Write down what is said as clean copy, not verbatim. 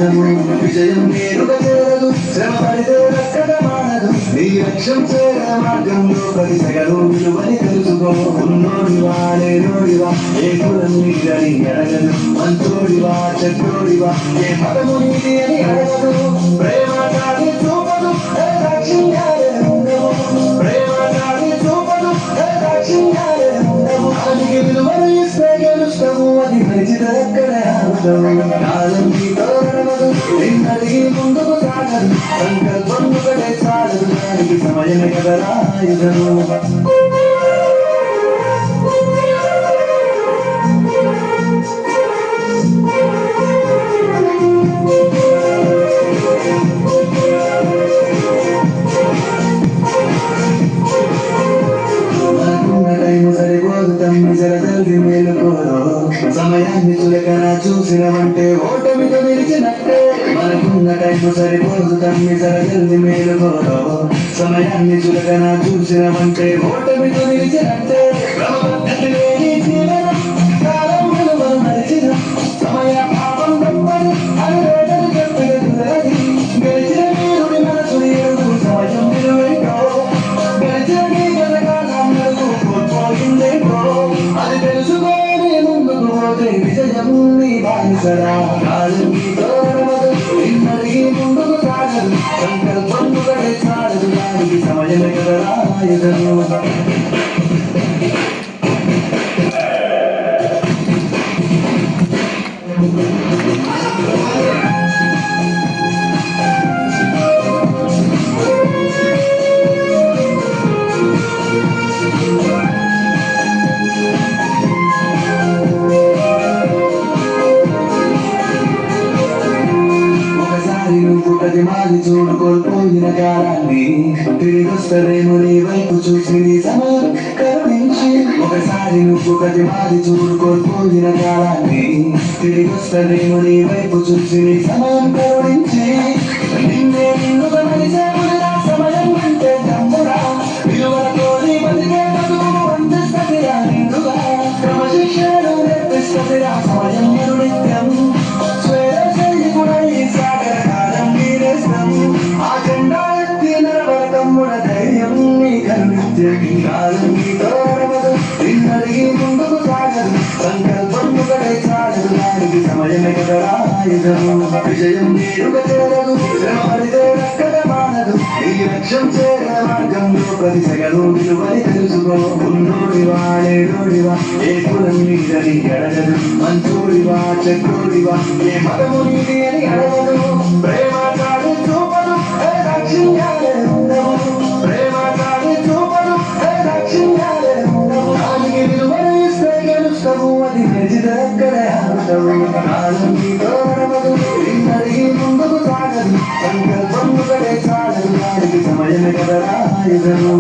ఆయుధము విజయం నేరుగా చేరదు శ్రమ పడితే అక్కడ మానదు నీ లక్ష్యం చేర మార్గంలో ప్రతి సగలు విలువని తెలుసుకో ఉన్నోడివా లేనోడివా ఏ కులం నీదని అడగదు మంచోడివా చెడ్డోడివా ఏ మతము నీది అని అడగదు ప్రేమ కాని చూపదు దాక్షిణ్యాలే ఉండవు ప్రేమ కాని చూపదు దాక్షిణ్యాలే ఉండవు దానికి విలువను ఇస్తే గెలుస్తావు అది పరిచిత ఎక్కడే ఆగుతావు కాలం నీతో నడవదు నిన్నడిగి ముందుకు సాగదు సంకల్పం ఒకటే చాలదు దానికి సమయమే కదరా ఆయుధము సమయాన్ని చులకన చూసినవంటే ఓటమితో నిలిచినట్టే మనకున్న టైము సరిపోదు తమ్మి జరగల్ది మేలుకోరో సమయాన్ని చులకన చూసినవంటే ఓటమితో నిలిచినట్టే క్రమపద్ధతి లేని జీవనం కాలం విలువను మరిచిన సమయ పాపం తప్పదు అని రేటలు చెప్పేది గెలిచిన వీరుడి మనసు ఏడు సమయం విలువేంటో గెలిచిన నీ గెలకాలం మెరుగు కోల్పోయిందేంటో అది తెలుసుకో విజయం నీ బానిసరా కాలం నీతో నడవదు నిన్నడిగి ముందుకు సాగదు సంకల్పం ఒకటే చాలదు దానికి సమయమే కదరా ఆయుధము మాది చూడు కోల్పోయిన కాలాన్ని తిరిగొస్తదేమో నీ వైపు చూసి నీ సమయం కరుణించి ఒకసారి నువ్వు ప్రతి మాది చూడు కోల్పోయిన కాలాన్ని తిరిగొస్తదేమో నీ వైపు చూసి నీ సమయం కరుణించి నిన్నే నిన్నుగా మనిషేమురా సమయం అంటే తమ్మురా విలువలతో నీ బతికే బతుకును అందిస్తదిరా నిన్నుగా క్రమశిక్షణను నేర్పిస్తదిరా సమయం నిత్యం కాలం నీతో నడవదు నిన్నడిగి ముందుకు సాగదు సంకల్పం ఒకటే చాలదు దానికి సమయమే కదరా ఆయుధము విజయం నేరుగా చేరదు శ్రమ పడితే అక్కడ మానదు నీ లక్ష్యం చేరే మార్గంలో ప్రతి సగలు విలువని తెలుసుకో ఉన్నోడివా లేనోడివా ఏ కులం నీదని అడగదు మంచోడివా చెడ్డోడివా ఏ మతము నీది అని అడగదు ప్రేమ కాదు చూపదు దాక్షిణ్యాలే ఉండవు ప్రేమ కాదు చూపదు దాక్షిణ్యాలే ఉండవు దానికి విలువను ఇస్తే గెలుస్తావు అది పరిచిత ఎక్కడే ఆగుతావు కాలం నీతో నడవదు నిన్నడిగి ముందుకు సాగదు సంకల్పం ఒకటే చాలదు దానికి సమయమే కదరా ఆయుధము